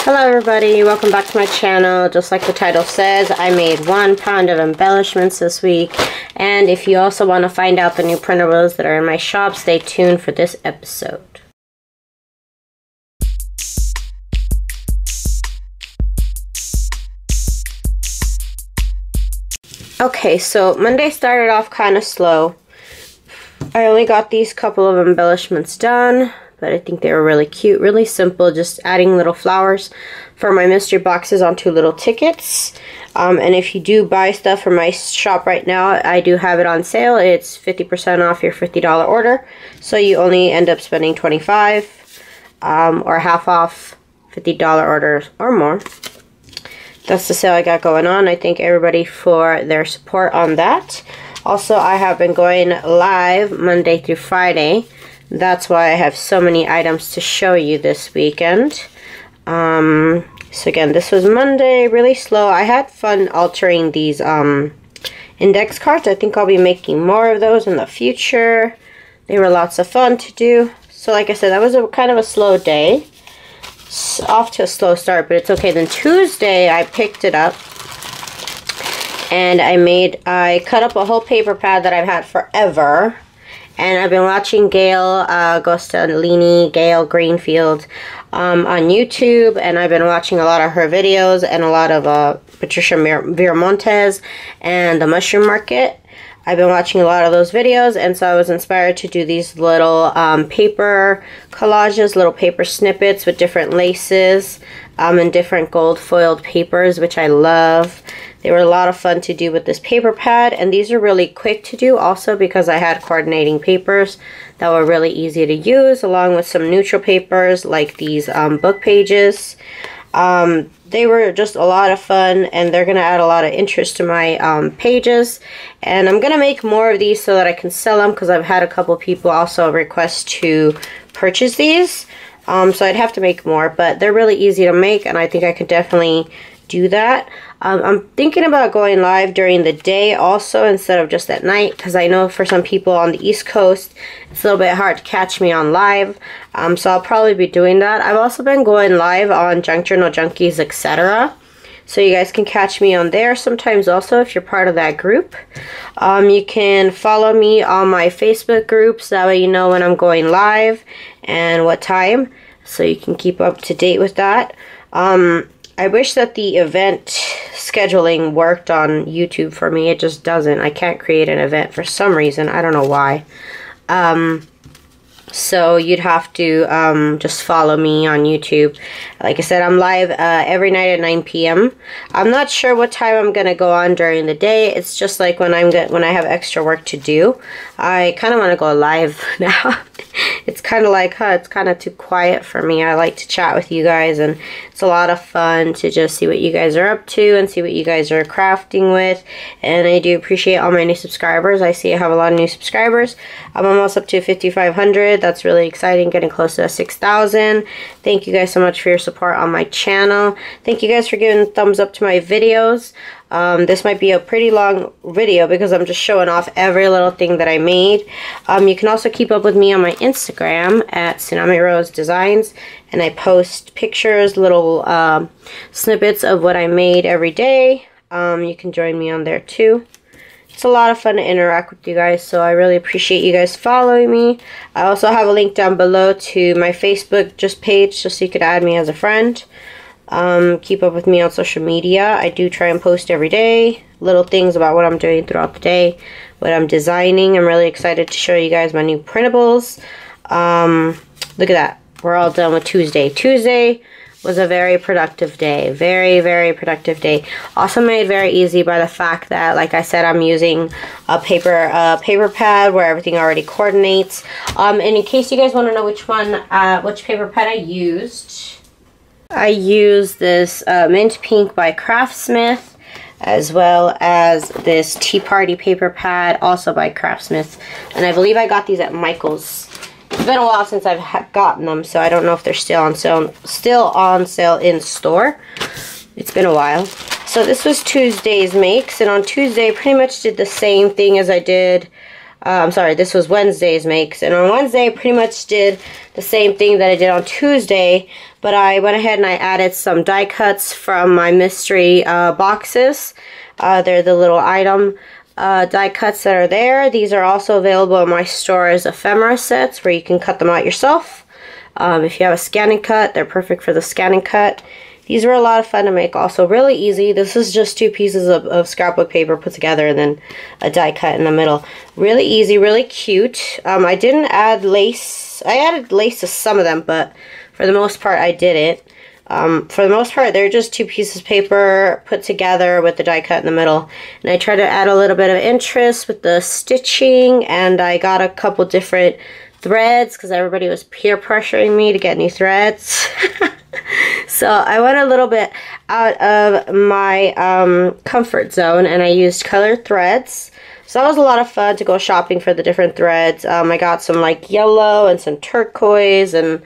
Hello everybody, welcome back to my channel. Just like the title says, I made 1 pound of embellishments this week. And if you also want to find out the new printables that are in my shop, stay tuned for this episode. Okay, so Monday started off kind of slow. I only got these couple of embellishments done, but I think they were really cute, really simple, just adding little flowers for my mystery boxes onto little tickets. And if you do buy stuff from my shop right now, I do have it on sale. It's 50% off your $50 order, so you only end up spending $25 or half off $50 orders or more. That's the sale I got going on. I thank everybody for their support on that. Also, I have been going live Monday through Friday. That's why I have so many items to show you this weekend. So again, this was Monday, really slow. I had fun altering these index cards. I think I'll be making more of those in the future. They were lots of fun to do. So like I said, that was kind of a slow day. Off to a slow start, but it's okay. Then Tuesday, I picked it up. And I cut up a whole paper pad that I've had forever. And I've been watching Gail Gail Greenfield on YouTube, and I've been watching a lot of her videos and a lot of Patricia Viramontes and the Mushroom Market. I've been watching a lot of those videos, and so I was inspired to do these little paper collages, little paper snippets with different laces and different gold foiled papers, which I love. They were a lot of fun to do with this paper pad, and these are really quick to do also because I had coordinating papers that were really easy to use, along with some neutral papers like these book pages. They were just a lot of fun, and they're going to add a lot of interest to my pages. And I'm going to make more of these so that I can sell them, because I've had a couple people also request to purchase these. So I'd have to make more, but they're really easy to make, and I think I could definitely do that. I'm thinking about going live during the day also instead of just at night, because I know for some people on the East Coast it's a little bit hard to catch me on live. So I'll probably be doing that. I've also been going live on Junk Journal Junkies, etc. So you guys can catch me on there sometimes also if you're part of that group. You can follow me on my Facebook groups, that way you know when I'm going live and what time, so you can keep up to date with that. I wish that the event scheduling worked on YouTube for me. It just doesn't. I can't create an event for some reason. I don't know why. So you'd have to just follow me on YouTube. Like I said, I'm live every night at 9 p.m. I'm not sure what time I'm gonna go on during the day. It's just like when I have extra work to do. I kind of want to go live now. It's kind of like, it's kind of too quiet for me. I like to chat with you guys, and it's a lot of fun to just see what you guys are up to and see what you guys are crafting with. And I do appreciate all my new subscribers. I see I have a lot of new subscribers. I'm almost up to 5,500. That's really exciting, getting close to 6,000. Thank you guys so much for your support on my channel. Thank you guys for giving thumbs up to my videos. This might be a pretty long video because I'm just showing off every little thing that I made. You can also keep up with me on my Instagram at TsunamiRose.net, and I post pictures, little snippets of what I made every day. You can join me on there too. It's a lot of fun to interact with you guys, so I really appreciate you guys following me. I also have a link down below to my Facebook page, just so you could add me as a friend. Keep up with me on social media. I do try and post every day, little things about what I'm doing throughout the day, what I'm designing. I'm really excited to show you guys my new printables. Look at that. We're all done with Tuesday. Tuesday was a very productive day. Very, very productive day. Also made very easy by the fact that, like I said, I'm using a paper pad where everything already coordinates. And in case you guys want to know which paper pad I used this Mint Pink by Craftsmith, as well as this Tea Party paper pad, also by Craftsmith. And I believe I got these at Michael's. It's been a while since I've gotten them, so I don't know if they're still on sale in store. It's been a while. So this was Tuesday's makes, and on Tuesday I pretty much did the same thing as I did. I'm sorry, this was Wednesday's makes, and on Wednesday I pretty much did the same thing that I did on Tuesday, but I went ahead and I added some die cuts from my mystery boxes. They're the little item die cuts that are there. These are also available in my store as ephemera sets where you can cut them out yourself. If you have a scan and cut, they're perfect for the scan and cut. These were a lot of fun to make, also really easy. This is just 2 pieces of scrapbook paper put together and then a die cut in the middle. Really easy, really cute. I didn't add lace. I added lace to some of them, but for the most part I didn't. For the most part, they're just 2 pieces of paper put together with the die cut in the middle. And I try to add a little bit of interest with the stitching, and I got a couple different threads because everybody was peer pressuring me to get new threads. So I went a little bit out of my comfort zone, and I used colored threads. So that was a lot of fun to go shopping for the different threads. I got some like yellow and some turquoise, and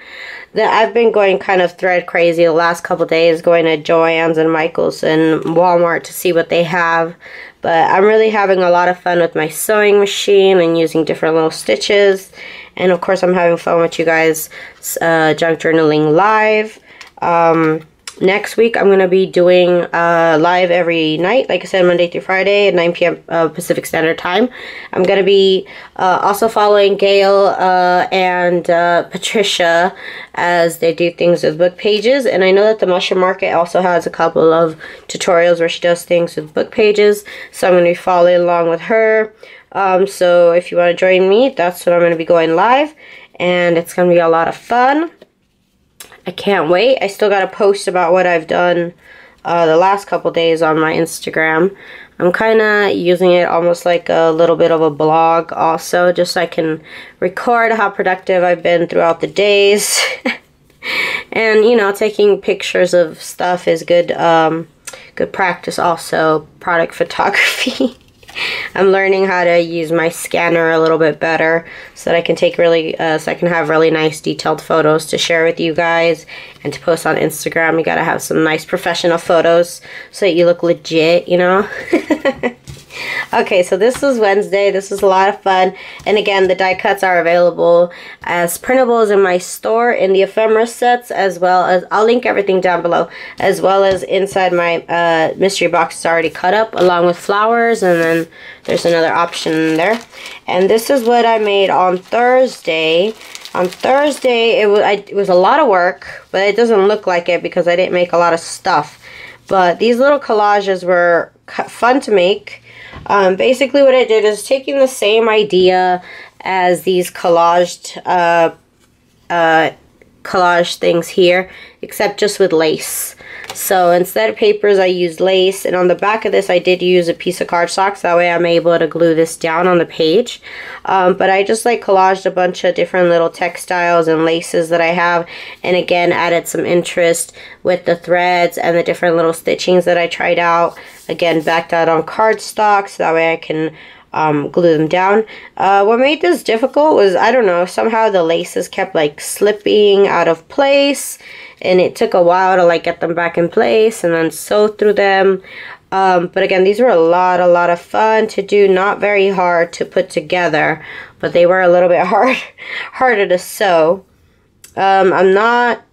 I've been going kind of thread crazy the last couple days, going to Joann's and Michael's and Walmart to see what they have. But I'm really having a lot of fun with my sewing machine and using different little stitches. And of course I'm having fun with you guys junk journaling live. Next week, I'm going to be doing live every night, like I said, Monday through Friday at 9 p.m. Pacific Standard Time. I'm going to be also following Gail and Patricia as they do things with book pages. And I know that the Mushroom Market also has a couple of tutorials where she does things with book pages. So I'm going to be following along with her. So if you want to join me, that's when I'm going to be going live. And it's going to be a lot of fun. I can't wait. I still got to post about what I've done the last couple days on my Instagram. I'm kind of using it almost like a little bit of a blog also, just so I can record how productive I've been throughout the days. And, you know, taking pictures of stuff is good, good practice also, product photography. I'm learning how to use my scanner a little bit better so that I can take really, so I can have really nice detailed photos to share with you guys and to post on Instagram. You gotta have some nice professional photos so that you look legit, you know? Okay, so this was Wednesday. This was a lot of fun. And again, the die cuts are available as printables in my store in the ephemera sets, as well as, I'll link everything down below, as well as inside my mystery box is already cut up along with flowers, and then there's another option there. And this is what I made on Thursday. On Thursday, it was a lot of work, but it doesn't look like it because I didn't make a lot of stuff. But these little collages were fun to make. Basically what I did is taking the same idea as these collage things here, except just with lace. So instead of papers, I used lace, and on the back of this I did use a piece of cardstock, so that way I'm able to glue this down on the page. But I just like collaged a bunch of different little textiles and laces that I have, and again added some interest with the threads and the different little stitchings that I tried out. Again, backed out on cardstock so that way I can glue them down. What made this difficult was, I don't know, somehow the laces kept like slipping out of place, and it took a while to like get them back in place and then sew through them. But again, these were a lot of fun to do, not very hard to put together, but they were a little bit harder to sew. I'm not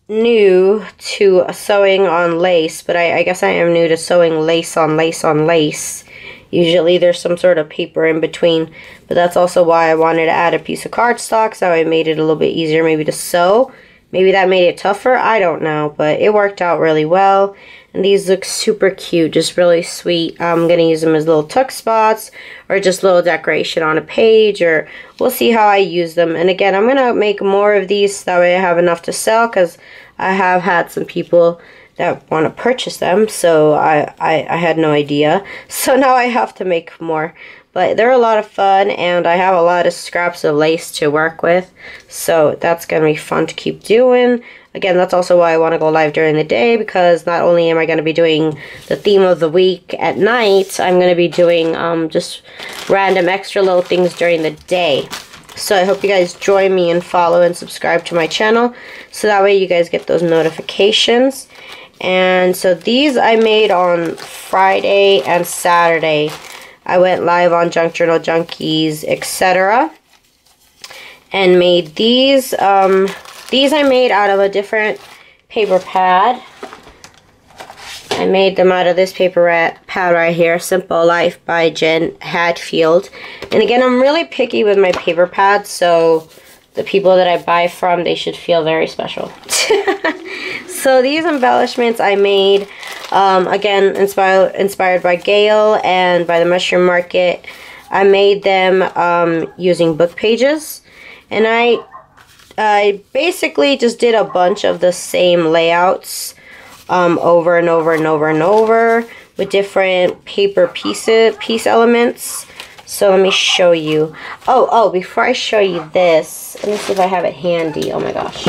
new to sewing on lace, but I guess I am new to sewing lace on lace on lace. Usually there's some sort of paper in between, but that's also why I wanted to add a piece of cardstock, so I made it a little bit easier maybe to sew. Maybe that made it tougher, I don't know, but it worked out really well. And these look super cute, just really sweet. I'm going to use them as little tuck spots or just little decoration on a page, or we'll see how I use them. And again, I'm going to make more of these so that way I have enough to sell, because I have had some people that want to purchase them, so I had no idea. So now I have to make more. But they're a lot of fun, and I have a lot of scraps of lace to work with, so that's going to be fun to keep doing. Again, that's also why I want to go live during the day, because not only am I going to be doing the theme of the week at night, I'm going to be doing just random extra little things during the day. So I hope you guys join me and follow and subscribe to my channel, so that way you guys get those notifications. And so these I made on Friday and Saturday. I went live on Junk Journal Junkies, etc. and made these. these I made out of a different paper pad. I made them out of this paper pad right here, Simple Life by Jen Hadfield. And again, I'm really picky with my paper pads, so the people that I buy from, they should feel very special. So these embellishments I made, again, inspired by Gail and by the Mushroom Market. I made them using book pages, and I basically just did a bunch of the same layouts over and over and over and over with different paper piece elements. So let me show you. Oh, before I show you this, let me see if I have it handy. Oh my gosh.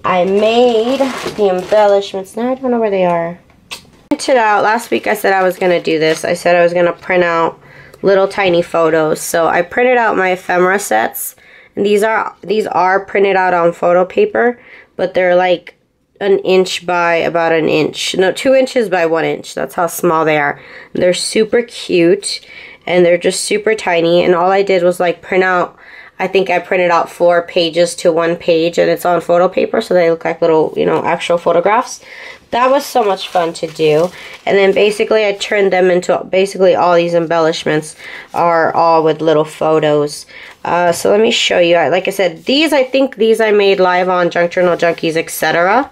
I made the embellishments. Now I don't know where they are. I printed out, last week I said I was going to do this. I said I was going to print out little tiny photos. So I printed out my ephemera sets. And these are printed out on photo paper, but they're like an inch by about an inch. No, 2 inches by 1 inch. That's how small they are. They're super cute. And they're just super tiny, and all I did was like print out, I think I printed out 4 pages to 1 page, and it's on photo paper, so they look like little, you know, actual photographs. That was so much fun to do. And then basically I turned them into, basically all these embellishments are all with little photos. So let me show you. Like I said, I think these I made live on Junk Journal Junkies, etc.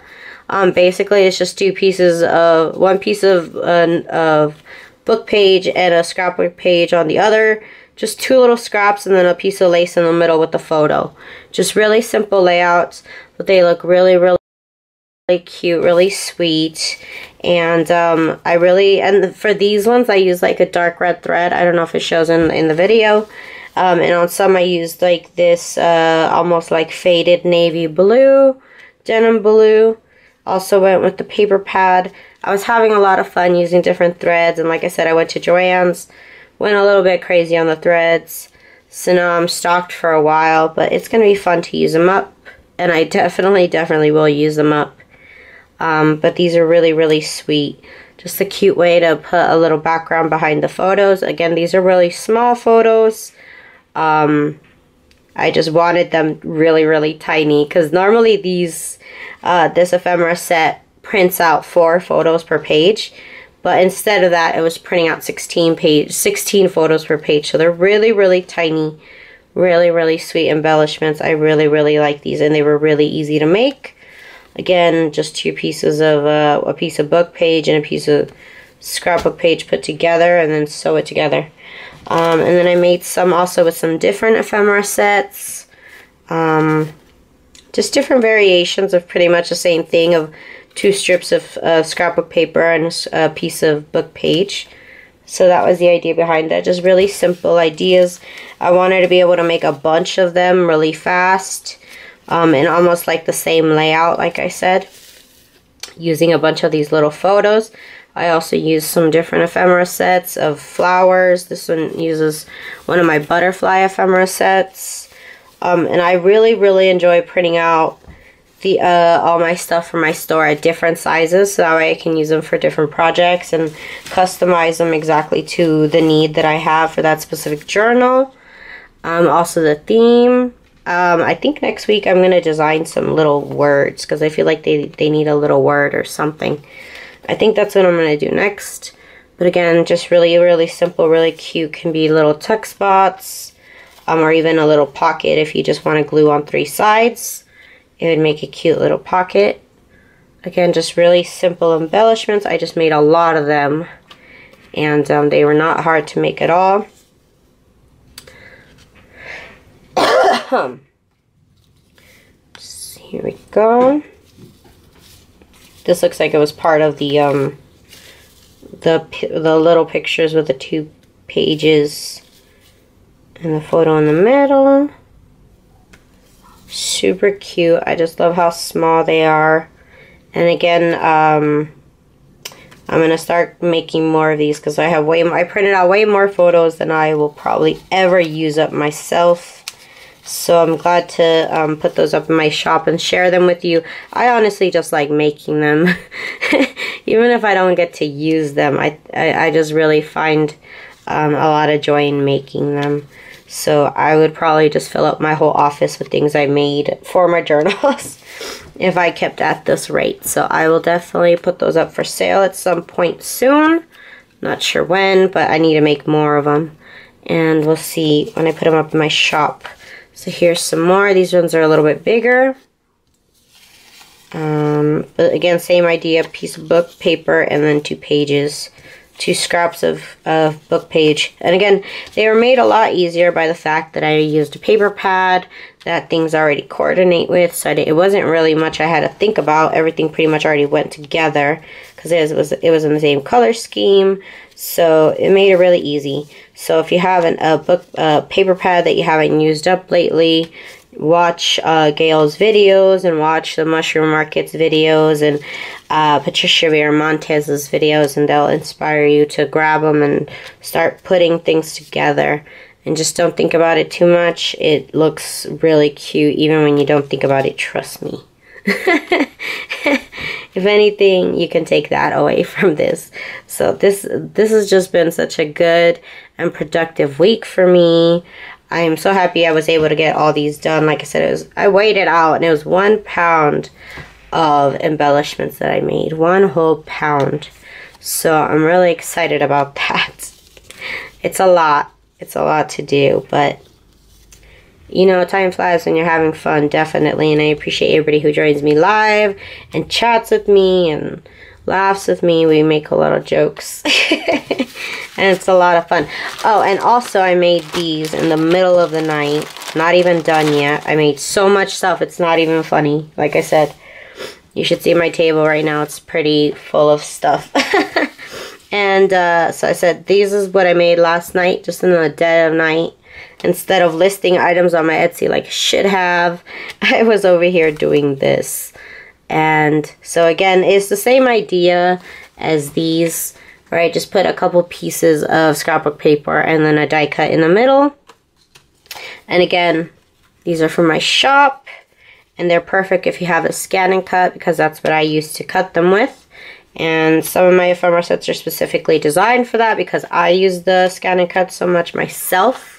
Basically it's just 2 pieces of, 1 piece of book page and a scrapbook page on the other. Just 2 little scraps and then a piece of lace in the middle with the photo. Just really simple layouts, but they look really, really cute, really sweet. And and for these ones I use like a dark red thread. I don't know if it shows in the video. And on some I used like this almost like faded navy blue, denim blue. Also went with the paper pad. I was having a lot of fun using different threads, and like I said, I went to Joann's, went a little bit crazy on the threads. So now I'm stocked for a while, but it's going to be fun to use them up, and I definitely will use them up. But these are really, really sweet. Just a cute way to put a little background behind the photos. Again, these are really small photos. I just wanted them really, really tiny, because normally these this ephemera set prints out 4 photos per page, but instead of that it was printing out 16 photos per page. So they're really, really tiny, really, really sweet embellishments. I really, really like these, and they were really easy to make. Again, just 2 pieces of a piece of book page and a piece of scrapbook page put together, and then sew it together. And then I made some also with some different ephemera sets. Just different variations of pretty much the same thing, of 2 strips of scrapbook paper and a piece of book page. So that was the idea behind that. Just really simple ideas. I wanted to be able to make a bunch of them really fast, and almost like the same layout, like I said, using a bunch of these little photos. I also used some different ephemera sets of flowers. This one uses one of my butterfly ephemera sets. And I really, really enjoy printing out the all my stuff from my store at different sizes, so that way I can use them for different projects and customize them exactly to the need that I have for that specific journal. Also the theme. I think next week I'm going to design some little words, because I feel like they need a little word or something. I think that's what I'm going to do next. But again, just really, really simple, really cute. Can be little tuck spots, or even a little pocket if you just want to glue on 3 sides. It would make a cute little pocket. Again, just really simple embellishments. I just made a lot of them, and they were not hard to make at all. Here we go. This looks like it was part of the little pictures with the 2 pages and the photo in the middle. Super cute. I just love how small they are. And again, I'm gonna start making more of these, because I have I printed out way more photos than I will probably ever use up myself. So I'm glad to put those up in my shop and share them with you. I honestly just like making them. Even if I don't get to use them, I just really find a lot of joy in making them. So I would probably just fill up my whole office with things I made for my journals if I kept at this rate. So I will definitely put those up for sale at some point soon. Not sure when, but I need to make more of them. And we'll see when I put them up in my shop. So here's some more. These ones are a little bit bigger. But again, same idea, piece of book paper and then 2 pages. 2 scraps of book page. And again, they were made a lot easier by the fact that I used a paper pad that things already coordinate with. So it wasn't really much I had to think about. Everything pretty much already went together because it was in the same color scheme. So it made it really easy. So if you have a paper pad that you haven't used up lately, watch Gail's videos and watch the Mushroom Market's videos and Patricia Viramontes' videos, and they'll inspire you to grab them and start putting things together. And just don't think about it too much. It looks really cute even when you don't think about it, trust me. If anything, you can take that away from this. So this has just been such a good and productive week for me. I am so happy I was able to get all these done. Like I said, I weighed it out and it was 1 pound of embellishments that I made. 1 whole pound. So I'm really excited about that. It's a lot. It's a lot to do, but you know, time flies when you're having fun, definitely. And I appreciate everybody who joins me live and chats with me and laughs with me. We make a lot of jokes. And it's a lot of fun. Oh, and also I made these in the middle of the night. Not even done yet. I made so much stuff, it's not even funny. Like I said, you should see my table right now. It's pretty full of stuff. And so I said, these is what I made last night, just in the dead of night. Instead of listing items on my Etsy like I should have, I was over here doing this. And so again, it's the same idea as these, right? Just put a couple pieces of scrapbook paper and then a die cut in the middle. And again, these are from my shop, and they're perfect if you have a scan and cut, because that's what I used to cut them with. And some of my ephemera sets are specifically designed for that because I use the scan and cut so much myself.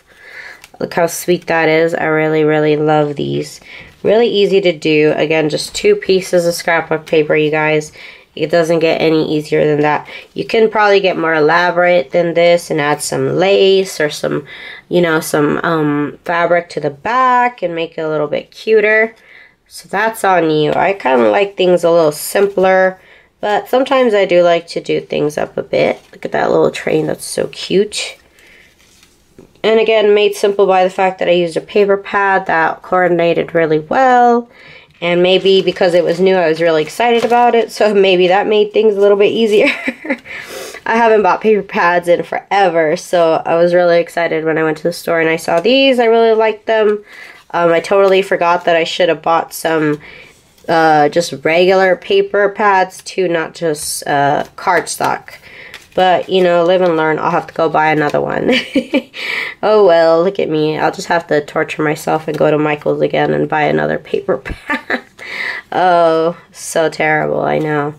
Look how sweet that is. I really, really love these. Really easy to do. Again, just 2 pieces of scrapbook paper, you guys. It doesn't get any easier than that. You can probably get more elaborate than this and add some lace or some, you know, some fabric to the back and make it a little bit cuter. So that's on you. I kind of like things a little simpler, but sometimes I do like to do things up a bit. Look at that little train. That's so cute. And again, made simple by the fact that I used a paper pad that coordinated really well. And maybe because it was new, I was really excited about it. So maybe that made things a little bit easier. I haven't bought paper pads in forever. So I was really excited when I went to the store and I saw these. I really liked them. I totally forgot that I should have bought some just regular paper pads too, not just cardstock. But, you know, live and learn. I'll have to go buy another one. Oh, well, look at me. I'll just have to torture myself and go to Michael's again and buy another paper pad. Oh, so terrible, I know.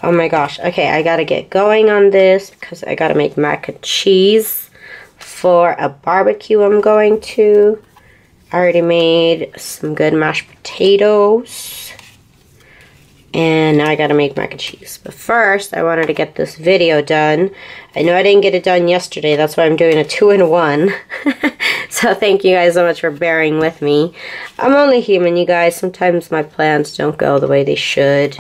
Oh, my gosh. Okay, I got to get going on this because I got to make mac and cheese for a barbecue I'm going to. I already made some good mashed potatoes. And now I gotta make mac and cheese. But first, I wanted to get this video done. I know I didn't get it done yesterday. That's why I'm doing a 2-in-1. So thank you guys so much for bearing with me. I'm only human, you guys. Sometimes my plans don't go the way they should.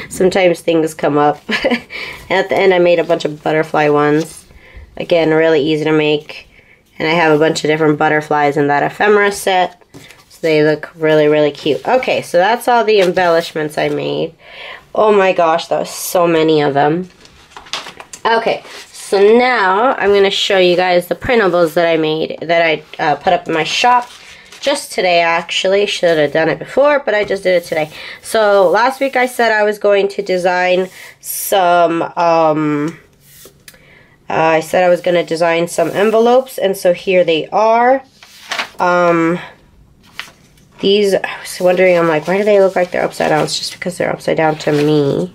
Sometimes things come up. And at the end, I made a bunch of butterfly ones. Again, really easy to make. And I have a bunch of different butterflies in that ephemera set. They look really, really cute. Okay, so that's all the embellishments I made. Oh my gosh, that was so many of them. Okay, so now I'm going to show you guys the printables that I made, that I put up in my shop just today, actually. Should have done it before, but I just did it today. So last week I said I was going to design some, I said I was going to design some envelopes, and so here they are. These, I was wondering, I'm like, why do they look like they're upside down? It's just because they're upside down to me.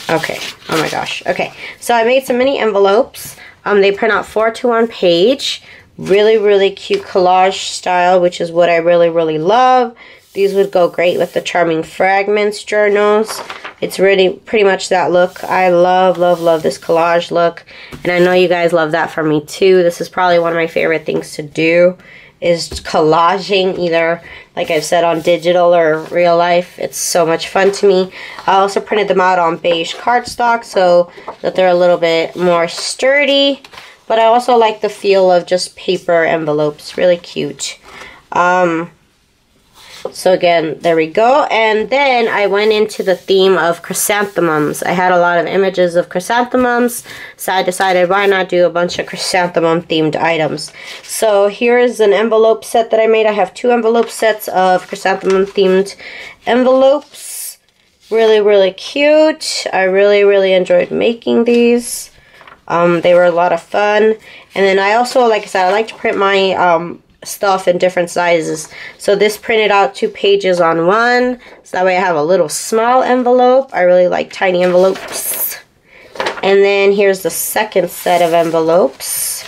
Okay, oh my gosh. Okay, so I made some mini envelopes. They print out 4 to 1 page. Really, really cute collage style, which is what I really, really love. These would go great with the Charming Fragments journals. It's really pretty much that look. I love, love, love this collage look. And I know you guys love that from me too. This is probably one of my favorite things to do, is collaging, either like I've said on digital or real life. It's so much fun to me. I also printed them out on beige cardstock so that they're a little bit more sturdy. But I also like the feel of just paper envelopes. Really cute. So again, there we go. And then I went into the theme of chrysanthemums. I had a lot of images of chrysanthemums, so I decided why not do a bunch of chrysanthemum themed items. So here's an envelope set that I made. I have 2 envelope sets of chrysanthemum themed envelopes. Really, really cute. I really, really enjoyed making these. They were a lot of fun. And then I also, like I said, I like to print my stuff in different sizes. So this printed out 2 pages on 1. So that way I have a little small envelope. I really like tiny envelopes. And then here's the second set of envelopes.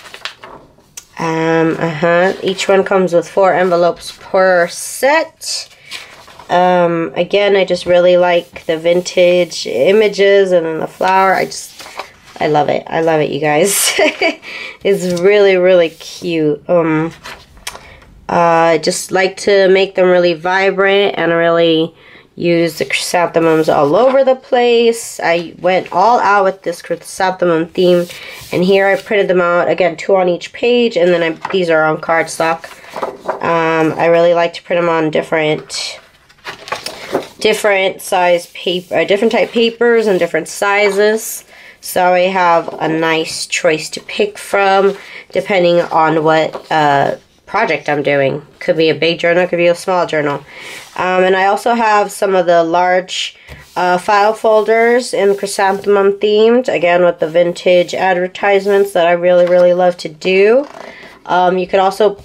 Each one comes with 4 envelopes per set. Again, I just really like the vintage images and then the flower. I love it. I love it, you guys. It's really, really cute. I just like to make them really vibrant and really use the chrysanthemums all over the place. I went all out with this chrysanthemum theme, and here I printed them out, again, 2 on each page, and then these are on cardstock. I really like to print them on different size paper, different type papers and different sizes. So I have a nice choice to pick from depending on what project I'm doing. Could be a big journal, could be a small journal. And I also have some of the large file folders in chrysanthemum themed, again with the vintage advertisements that I really, really love to do. You could also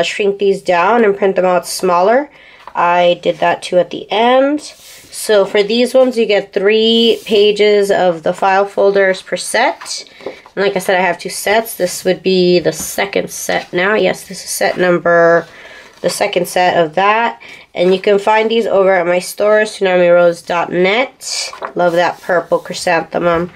shrink these down and print them out smaller. I did that too at the end. So for these ones, you get 3 pages of the file folders per set. And like I said, I have 2 sets. This would be the second set now. Yes, this is set number, the second set of that. And you can find these over at my store, TsunamiRose.net. Love that purple chrysanthemum.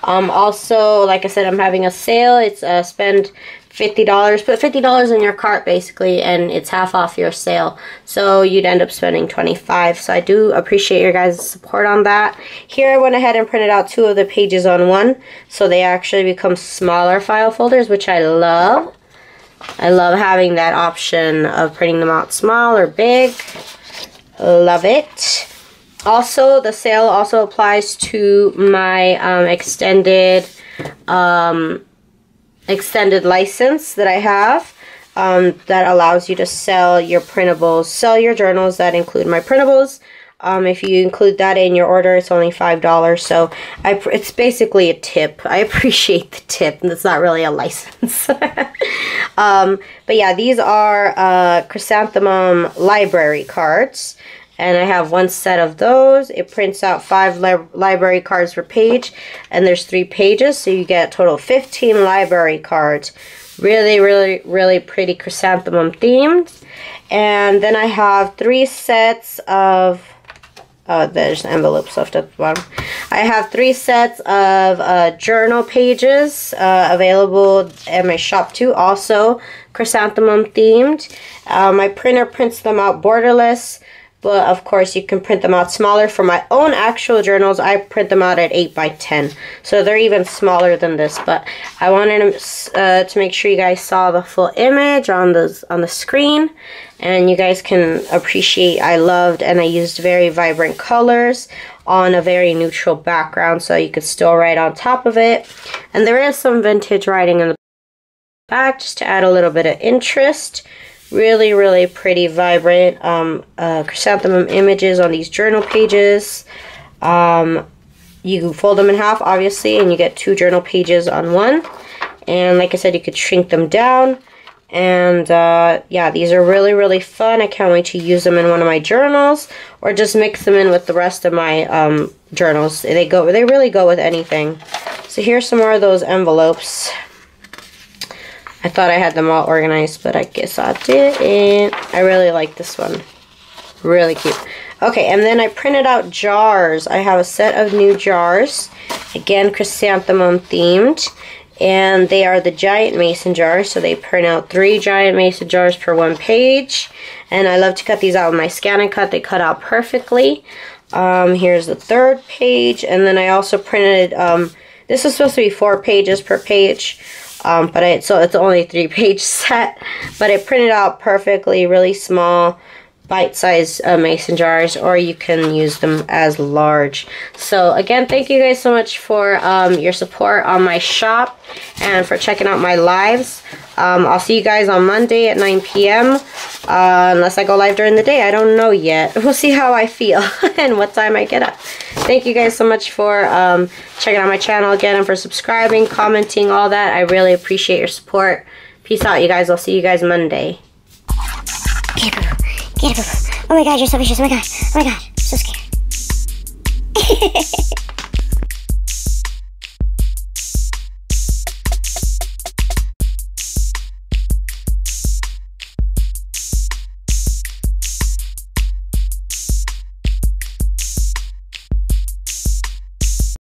Also, like I said, I'm having a sale. It's spend $50, put $50 in your cart basically, and it's half off your sale. So you'd end up spending $25. So I do appreciate your guys' support on that. Here I went ahead and printed out 2 of the pages on 1, so they actually become smaller file folders, which I love. I love having that option of printing them out small or big. Love it. Also, the sale also applies to my extended license that I have that allows you to sell your printables, sell your journals that include my printables. If you include that in your order, it's only $5. So it's basically a tip. I appreciate the tip, and it's not really a license. But yeah, these are chrysanthemum library cards. And I have 1 set of those. It prints out 5 library cards per page, and there's 3 pages, so you get a total of 15 library cards. Really, really, really pretty chrysanthemum themed. And then I have 3 sets of, there's envelopes left at the bottom. I have 3 sets of journal pages available at my shop too, also chrysanthemum themed. My printer prints them out borderless. But of course, you can print them out smaller. For my own actual journals, I print them out at 8 by 10. So they're even smaller than this. But I wanted to make sure you guys saw the full image on the screen. And you guys can appreciate, I loved and I used very vibrant colors on a very neutral background. So you could still write on top of it. And there is some vintage writing in the back just to add a little bit of interest. Really, really pretty, vibrant chrysanthemum images on these journal pages. You fold them in half, obviously, and you get 2 journal pages on 1. And like I said, you could shrink them down. And yeah, these are really, really fun. I can't wait to use them in one of my journals, or just mix them in with the rest of my journals. They really go with anything. So here's some more of those envelopes. I thought I had them all organized, but I guess I didn't. I really like this one. Really cute. Okay, and then I printed out jars. I have a set of new jars. Again, chrysanthemum themed. And they are the giant mason jars. So they print out 3 giant mason jars per 1 page. And I love to cut these out with my Scan and Cut. They cut out perfectly. Here's the 3rd page. And then I also printed, this was supposed to be 4 pages per page. So it's only a 3-page set. But it printed out perfectly, really small, bite-sized mason jars, or you can use them as large. So again, thank you guys so much for your support on my shop and for checking out my lives. I'll see you guys on Monday at 9 p.m. Unless I go live during the day. I don't know yet. We'll see how I feel and what time I get up. Thank you guys so much for checking out my channel again and for subscribing, commenting, all that. I really appreciate your support. Peace out, you guys. I'll see you guys Monday. Oh my god, you're so vicious. Oh my god. Oh my god.